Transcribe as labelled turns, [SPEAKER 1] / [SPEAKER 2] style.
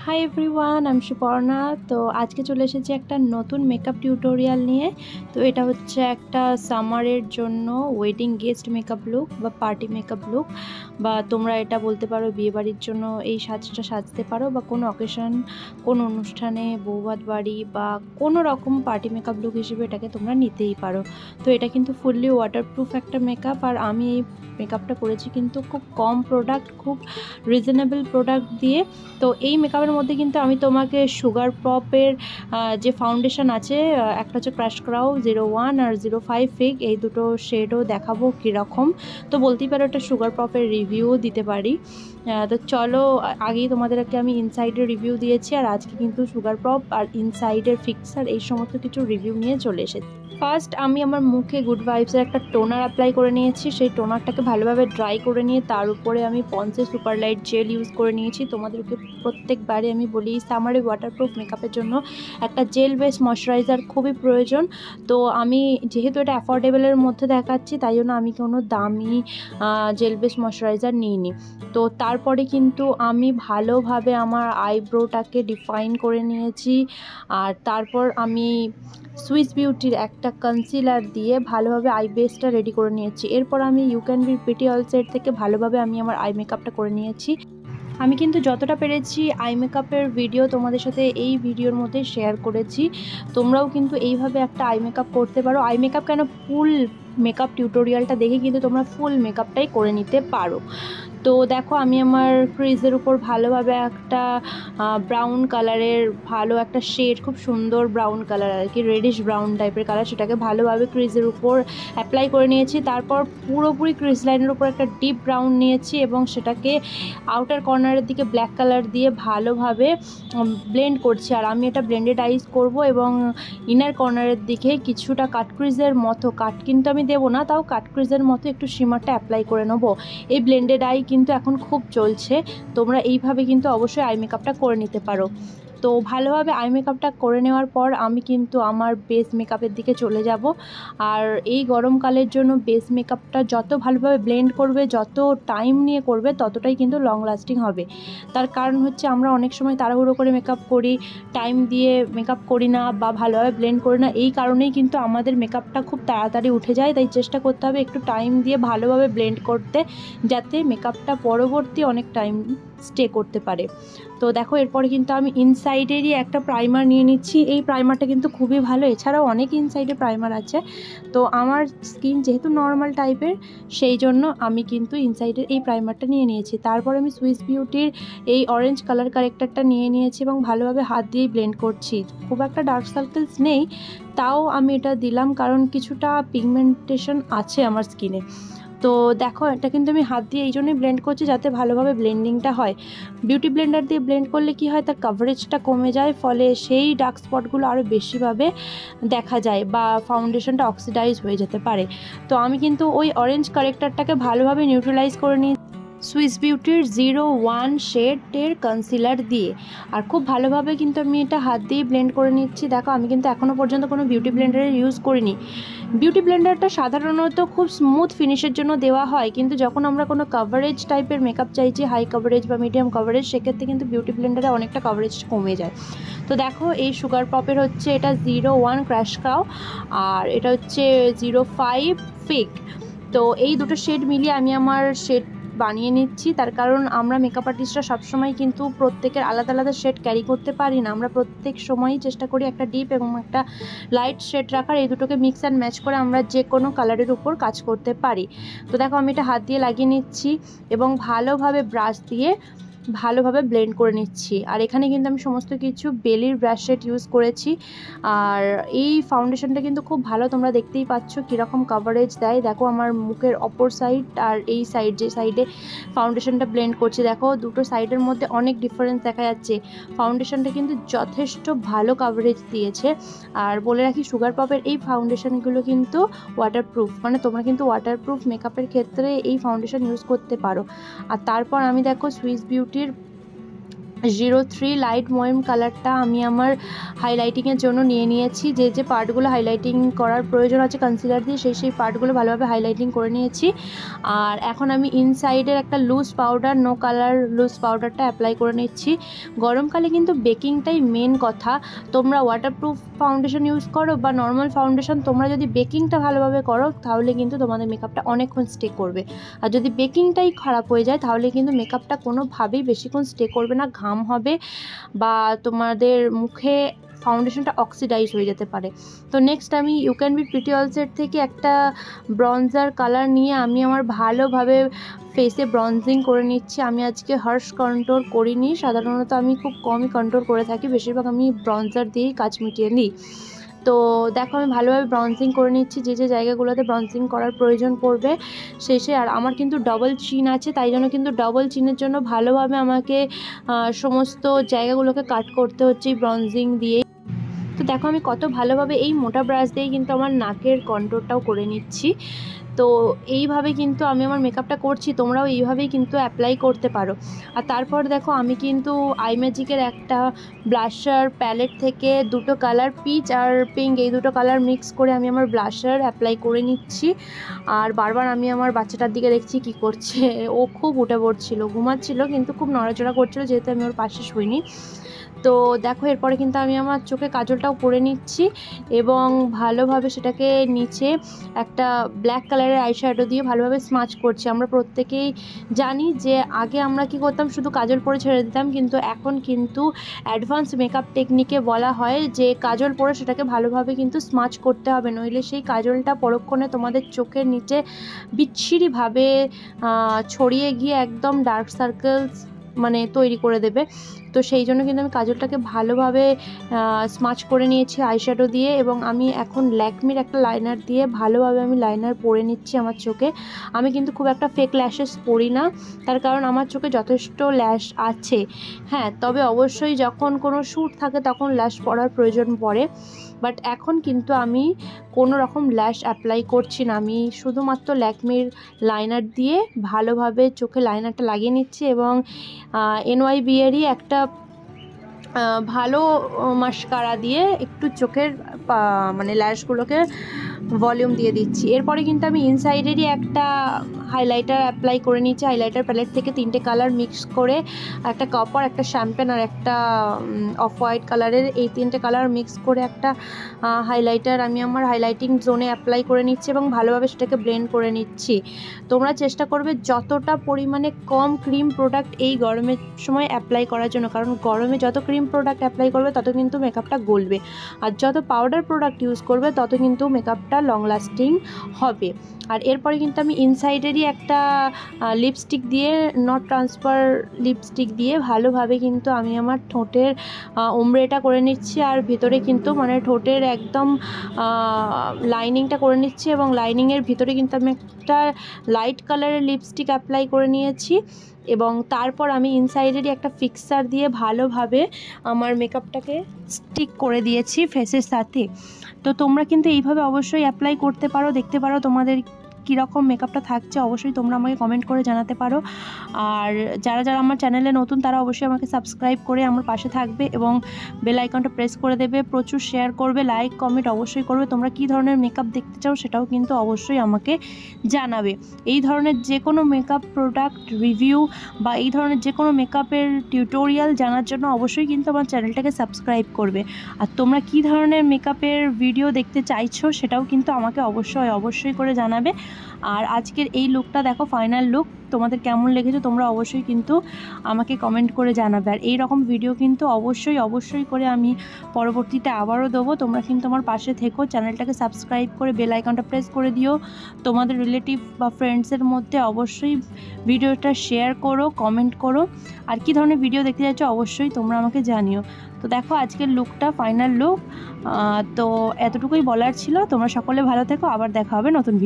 [SPEAKER 1] Hi everyone, আমি সুপর্ণা। তো আজকে চলে এসেছি একটা নতুন মেকআপ টিউটোরিয়াল নিয়ে। তো এটা হচ্ছে একটা সামারের জন্য ওয়েডিং গেস্ট মেকআপ লুক বা পার্টি মেকআপ লুক, বা তোমরা এটা বলতে পারো বিয়েবাড়ির জন্য এই সাজটা সাজতে পারো, বা কোনো অকেশন, কোনো অনুষ্ঠানে, বৌভাত বাড়ি বা কোনো রকম পার্টি মেকআপ লুক হিসেবে এটাকে তোমরা নিতেই পারো। তো এটা কিন্তু ফুললি ওয়াটারপ্রুফ একটা মেকআপ, আর আমি এই মেকআপটা করেছি কিন্তু খুব কম প্রোডাক্ট, খুব রিজনেবল প্রোডাক্ট দিয়ে। তো এই মেকআপের মধ্যে কিন্তু আমি তোমাকে সুগার পপের যে ফাউন্ডেশন আছে, একটা হচ্ছে ক্রাশ ক্রাউ 01 আর 05 ফিগ, এই দুটো শেডও দেখাবো কীরকম। তো বলতেই পারো একটা সুগার পপের রিভিউ দিতে পারি। তো চলো, আগেই তোমাদেরকে আমি ইনসাইডের রিভিউ দিয়েছি, আর আজকে কিন্তু সুগার পপ আর ইনসাইডের ফিক্সার এই সমস্ত কিছু রিভিউ নিয়ে চলে এসেছি। ফার্স্ট আমি আমার মুখে গুড ভাইবসের একটা টোনার অ্যাপ্লাই করে নিয়েছি। সেই টোনারটাকে ভালোভাবে ড্রাই করে নিয়ে তার উপরে আমি পন্সের সুপার লাইট জেল ইউজ করে নিয়েছি। তোমাদেরকে প্রত্যেকবারে আমি বলি, সামারে ওয়াটারপ্রুফ মেকআপের জন্য একটা জেল বেস ময়শ্চারাইজার খুবই প্রয়োজন। তো আমি যেহেতু এটা অ্যাফোর্ডেবলের মধ্যে দেখাচ্ছি, তাই জন্য আমি কোনো দামি জেল বেস ময়শ্চারাইজার নিইনি। তো তারপরে কিন্তু আমি ভালোভাবে আমার আইব্রোটাকে ডিফাইন করে নিয়েছি, আর তারপর আমি সুইস বিউটির একটা কনসিলার দিয়ে ভালোভাবে আই বেসটা রেডি করে নিয়েছি। এরপর আমি you can be pretty all set থেকে ভালোভাবে আমি আমার আই মেকআপটা করে নিয়েছি। আমি কিন্তু যতটা পেরেছি আই মেকআপের ভিডিও তোমাদের সাথে এই ভিডিওর মধ্যে শেয়ার করেছি। তোমরাও কিন্তু এইভাবে একটা আই মেকআপ করতে পারো। আই মেকআপ কেন, ফুল মেকআপ টিউটোরিয়ালটা দেখে কিন্তু তোমরা ফুল মেকআপটাই করে নিতে পারো। তো দেখো, আমি আমার ক্রিজের উপর ভালোভাবে একটা ব্রাউন কালারের ভালো একটা শেড, খুব সুন্দর ব্রাউন কালার আর কি, রেডিশ ব্রাউন টাইপের কালার, সেটাকে ভালোভাবে ক্রিজের উপর অ্যাপ্লাই করে নিয়েছি। তারপর পুরোপুরি ক্রিজ লাইনের উপর একটা ডিপ ব্রাউন নিয়েছি এবং সেটাকে আউটার কর্নারের দিকে ব্ল্যাক কালার দিয়ে ভালোভাবে ব্লেন্ড করছি। আর আমি এটা ব্লেন্ডেড আইজ করব এবং ইনার কর্নারের দিকে কিছুটা কাট ক্রিজের মতো, কাট কিন্তু আমি দেবো না, তাও কাট ক্রিজের মতো একটু শিমারটা অ্যাপ্লাই করে নেবো। এই ব্লেন্ডেড আই কিন্তু এখন খুব চলছে, তোমরা এইভাবে কিন্তু অবশ্যই আই মেকআপটা করে নিতে পারো। তো ভালোভাবে আই মেকআপটা করে নেওয়ার পর আমি কিন্তু আমার বেস মেকআপের দিকে চলে যাব। আর এই গরমকালের জন্য বেস মেকআপটা যত ভালোভাবে ব্লেন্ড করবে, যত টাইম নিয়ে করবে, ততটাই কিন্তু লং লাস্টিং হবে। তার কারণ হচ্ছে আমরা অনেক সময় তাড়াহুড়ো করে মেকআপ করি, টাইম দিয়ে মেকআপ করি না বা ভালোভাবে ব্লেন্ড করি না। এই কারণেই কিন্তু আমাদের মেকআপটা খুব তাড়াতাড়ি উঠে যায়। তাই চেষ্টা করতে হবে একটু টাইম দিয়ে ভালোভাবে ব্লেন্ড করতে, যাতে মেকআপটা পরবর্তী অনেক টাইম স্টে করতে পারে। তো দেখো, এরপরে কিন্তু আমি ইনসাইডেরই একটা প্রাইমার নিয়ে নিচ্ছি। এই প্রাইমারটা কিন্তু খুবই ভালো, এছাড়াও অনেক ইনসাইডে প্রাইমার আছে। তো আমার স্কিন যেহেতু নর্মাল টাইপের, সেই জন্য আমি কিন্তু ইনসাইডের এই প্রাইমারটা নিয়ে নিয়েছি। তারপর আমি সুইস বিউটির এই অরেঞ্জ কালার কারেক্টারটা নিয়ে নিয়েছি এবং ভালোভাবে হাত দিয়েই ব্লেন্ড করছি। খুব একটা ডার্ক সার্কেলস নেই, তাও আমি এটা দিলাম কারণ কিছুটা পিগমেন্টেশন আছে আমার স্কিনে। তো দেখো, এটা কিন্তু আমি হাত দিয়ে এই জন্যই ব্লেন্ড করছি যাতে ভালোভাবে ব্লেন্ডিংটা হয়। বিউটি ব্লেন্ডার দিয়ে ব্লেন্ড করলে কি হয়, তার কভারেজটা কমে যায়, ফলে সেই ডার্ক স্পটগুলো আরও বেশিভাবে দেখা যায় বা ফাউন্ডেশনটা অক্সিডাইজ হয়ে যেতে পারে। তো আমি কিন্তু ওই অরেঞ্জ কারেক্টারটাকে ভালোভাবে নিউট্রালাইজ করে নিই সুইস বিউটির 01 শেডের কনসিলার দিয়ে। আর খুব ভালোভাবে কিন্তু আমি এটা হাত দিয়ে ব্লেন্ড করে নিচ্ছি। দেখো, আমি কিন্তু এখনও পর্যন্ত কোনো বিউটি ব্লেন্ডারের ইউজ করিনি। বিউটি ব্লেন্ডারটা সাধারণত খুব স্মুথ ফিনিশের জন্য দেওয়া হয়, কিন্তু যখন আমরা কোনো কভারেজ টাইপের মেকআপ চাইছি, হাই কভারেজ বা মিডিয়াম কভারেজ, সেক্ষেত্রে কিন্তু বিউটি ব্লেন্ডারে অনেকটা কভারেজ কমে যায়। তো দেখো, এই সুগার পপের হচ্ছে এটা 01 ক্র্যাশ কাউ, আর এটা হচ্ছে 05 ফিগ। তো এই দুটো শেড মিলিয়ে আমি আমার শেড বানিয়ে নিচ্ছি। তার কারণ আমরা মেকআপ আর্টিস্টরা সবসময় কিন্তু প্রত্যেকের আলাদা আলাদা শেড ক্যারি করতে পারি না। আমরা প্রত্যেক সময়ই চেষ্টা করি একটা ডিপ এবং একটা লাইট শেড রাখার। এই দুটোকে মিক্স অ্যান্ড ম্যাচ করে আমরা যে কোনো কালারের উপর কাজ করতে পারি। তো দেখো, আমি এটা হাত দিয়ে লাগিয়ে নিচ্ছি এবং ভালোভাবে ব্রাশ দিয়ে ভালোভাবে ব্লেন্ড করে নিচ্ছি। আর এখানে কিন্তু আমি সমস্ত কিছু বেলির ব্রাশ শেড ইউজ করেছি। আর এই ফাউন্ডেশনটা কিন্তু খুব ভালো, তোমরা দেখতেই পাচ্ছ কীরকম কভারেজ দেয়। দেখো, আমার মুখের অপর সাইড আর এই সাইড, যে সাইডে ফাউন্ডেশনটা ব্লেন্ড করছি, দেখো দুটো সাইডের মধ্যে অনেক ডিফারেন্স দেখা যাচ্ছে। ফাউন্ডেশনটা কিন্তু যথেষ্ট ভালো কভারেজ দিয়েছে। আর বলে রাখি, সুগার পপের এই ফাউন্ডেশনগুলো কিন্তু ওয়াটারপ্রুফ, মানে তোমরা কিন্তু ওয়াটারপ্রুফ মেকআপের ক্ষেত্রে এই ফাউন্ডেশন ইউজ করতে পারো। আর তারপর আমি দেখো সুইস বিউটির 03 লাইট ময়েম কালারটা আমি আমার হাইলাইটিংয়ের জন্য নিয়ে নিয়েছি। যে পার্টগুলো হাইলাইটিং করার প্রয়োজন আছে কনসিলার দিয়ে সেই পার্টগুলো ভালোভাবে হাইলাইটিং করে নিয়েছি। আর এখন আমি ইনসাইডের একটা loose powder, no colour loose পাউডারটা অ্যাপ্লাই করে নিচ্ছি। গরমকালে কিন্তু বেকিংটাই মেন কথা। তোমরা ওয়াটারপ্রুফ ফাউন্ডেশন ইউজ করো বা নর্মাল ফাউন্ডেশন, তোমরা যদি বেকিংটা ভালোভাবে করো তাহলে কিন্তু তোমাদের মেকআপটা অনেকক্ষণ স্টে করবে। আর যদি বেকিংটাই খারাপ হয়ে যায় তাহলে কিন্তু মেকআপটা কোনোভাবেই বেশিক্ষণ স্টে করবে না, ঘাম হবে বা তোমাদের মুখে ফাউন্ডেশনটা অক্সিডাইজ হয়ে যেতে পারে। তো নেক্সট আমি you can be pretty all set থেকে একটা ব্রঞ্জার কালার নিয়ে আমি আমার ভালোভাবে ফেসে ব্রঞ্জিং করে নিচ্ছি। আমি আজকে হার্শ কন্ট্রোল করিনি, সাধারণত আমি খুব কমই কন্ট্রোল করে থাকি, বেশিরভাগ আমি ব্রঞ্জার দিয়েই কাজ মিটিয়ে নিই। তো দেখো আমি ভালোভাবে ব্রঞ্জিং করে নিচ্ছি যে জায়গাগুলোতে ব্রঞ্জিং করার প্রয়োজন পড়বে শেষে। আর আমার কিন্তু ডবল চিন আছে, তাই জন্য কিন্তু ডবল চিনের জন্য ভালোভাবে আমাকে সমস্ত জায়গাগুলোকে কাট করতে হচ্ছে এই ব্রঞ্জিং দিয়ে। তো দেখো আমি কত ভালোভাবে এই মোটা ব্রাশ দিয়ে কিন্তু আমার নাকের কন্ট্রোলটাও করে নিচ্ছি। তো এইভাবে কিন্তু আমি আমার মেকআপটা করছি, তোমরাও এইভাবেই কিন্তু অ্যাপ্লাই করতে পারো। আর তারপর দেখো আমি কিন্তু আই ম্যাজিকের একটা ব্লাশার প্যালেট থেকে দুটো কালার, পিচ আর পিঙ্ক, এই দুটো কালার মিক্স করে আমি আমার ব্লাশার অ্যাপ্লাই করে নিচ্ছি। আর বারবার আমি আমার বাচ্চাটার দিকে দেখছি কি করছে, ও খুব উঠে পড়ছিল, ঘুমাচ্ছিল কিন্তু খুব নড়াচড়া করছিল যেহেতু আমি ওর পাশে শুইনি। তো দেখো এরপরে কিন্তু আমি আমার চোখে কাজলটাও পরে নিচ্ছি এবং ভালোভাবে সেটাকে নিচে একটা ব্ল্যাক কালারের আইশ্যাডো দিয়ে ভালোভাবে স্মাচ করছি। আমরা প্রত্যেকেই জানি যে আগে আমরা কি করতাম, শুধু কাজল পরে ছেড়ে দিতাম, কিন্তু এখন কিন্তু অ্যাডভান্স মেকআপ টেকনিকে বলা হয় যে কাজল পরে সেটাকে ভালোভাবে কিন্তু স্মাচ করতে হবে, নইলে সেই কাজলটা পরক্ষণে তোমাদের চোখের নিচে বিচ্ছিরিভাবে ছড়িয়ে গিয়ে একদম ডার্ক সার্কেলস মানে তৈরি করে দেবে। তো সেই জন্য কিন্তু আমি কাজলটাকে ভালোভাবে স্মাচ করে নিয়েছি আইশ্যাডো দিয়ে এবং আমি এখন ল্যাকমির একটা লাইনার দিয়ে ভালোভাবে আমি লাইনার পরে নিচ্ছি আমার চোখে। আমি কিন্তু খুব একটা ফেক ল্যাশেস পরি না, তার কারণ আমার চোখে যথেষ্ট ল্যাশ আছে। হ্যাঁ, তবে অবশ্যই যখন কোনো শ্যুট থাকে তখন ল্যাশ পরার প্রয়োজন পড়ে, বাট এখন কিন্তু আমি কোনো রকম ল্যাশ অ্যাপ্লাই করছি না। আমি শুধুমাত্র ল্যাকমির লাইনার দিয়ে ভালোভাবে চোখে লাইনারটা লাগিয়ে নিচ্ছি এবং NYB এরই একটা ভালো মাস্কারা দিয়ে একটু চোখের মানে ল্যাশগুলোকে ভলিউম দিয়ে দিচ্ছি। এরপরে কিন্তু আমি ইনসাইডেরই একটা হাইলাইটার অ্যাপ্লাই করে নিচ্ছি। হাইলাইটার প্যালেট থেকে তিনটে কালার মিক্স করে, একটা কপার, একটা শ্যাম্পেন আর একটা অফ হোয়াইট কালারের, এই তিনটে কালার মিক্স করে একটা হাইলাইটার আমি আমার হাইলাইটিং জোনে অ্যাপ্লাই করে নিচ্ছি এবং ভালোভাবে সেটাকে ব্লেন্ড করে নিচ্ছি। তোমরা চেষ্টা করবে যতটা পরিমাণে কম ক্রিম প্রোডাক্ট এই গরমের সময় অ্যাপ্লাই করার জন্য, কারণ গরমে যত ক্রিম প্রোডাক্ট অ্যাপ্লাই করবে তত কিন্তু মেকআপটা গলবে, আর যত পাউডার প্রোডাক্ট ইউজ করবে তত কিন্তু মেকআপটা লং লাস্টিং হবে। আর এরপরে কিন্তু আমি ইনসাইডেরই একটা লিপস্টিক দিয়ে, নট ট্রান্সফার লিপস্টিক দিয়ে ভালোভাবে কিন্তু আমি আমার ঠোঁটের ওমব্রেটা করে নিচ্ছি আর ভিতরে কিন্তু মানে ঠোঁটের একদম লাইনিংটা করে নিচ্ছি এবং লাইনিংয়ের ভিতরে কিন্তু আমি একটা লাইট কালারের লিপস্টিক অ্যাপ্লাই করে নিয়েছি এবং তারপর আমি ইনসাইডেরই একটা ফিক্সার দিয়ে ভালোভাবে আমার মেকআপটাকে স্টিক করে দিয়েছি ফেসের সাথে। তো তোমরা কিন্তু এইভাবে অবশ্যই অ্যাপ্লাই করতে পারো, দেখতে পারো তোমাদের কীরকম মেকআপটা থাকছে, অবশ্যই তোমরা আমাকে কমেন্ট করে জানাতে পারো। আর যারা যারা আমার চ্যানেলে নতুন তারা অবশ্যই আমাকে সাবস্ক্রাইব করে আমার পাশে থাকবে এবং বেল আইকনটা প্রেস করে দেবে, প্রচুর শেয়ার করবে, লাইক কমেন্ট অবশ্যই করবে। তোমরা কী ধরনের মেকআপ দেখতে চাও সেটাও কিন্তু অবশ্যই আমাকে জানাবে। এই ধরনের যে কোনো মেকআপ প্রোডাক্ট রিভিউ বা এই ধরনের যে কোনো মেকআপের টিউটোরিয়াল জানার জন্য অবশ্যই কিন্তু আমার চ্যানেলটাকে সাবস্ক্রাইব করবে। আর তোমরা কী ধরনের মেকআপের ভিডিও দেখতে চাইছো সেটাও কিন্তু আমাকে অবশ্যই করে জানাবে। আর আজকের এই লুকটা দেখো, ফাইনাল লুক, তোমাদের কেমন লেগেছে তোমরা অবশ্যই কিন্তু আমাকে কমেন্ট করে জানাবে। আর এই রকম ভিডিও কিন্তু অবশ্যই করে আমি পরবর্তীতে আবারও দেবো। তোমরা কিন্তু আমার পাশে থেকো, চ্যানেলটাকে সাবস্ক্রাইব করে বেল আইকনটা প্রেস করে দিও। তোমাদের রিলেটিভ বা ফ্রেন্ডসের মধ্যে অবশ্যই ভিডিওটা শেয়ার করো, কমেন্ট করো। আর কী ধরনের ভিডিও দেখতে চাইছ অবশ্যই তোমরা আমাকে জানিও। তো দেখো আজকের লুকটা ফাইনাল লুক, তো এতটুকুই বলার ছিল। তোমরা সকলে ভালো থেকো, আবার দেখা হবে নতুন ভিডিও।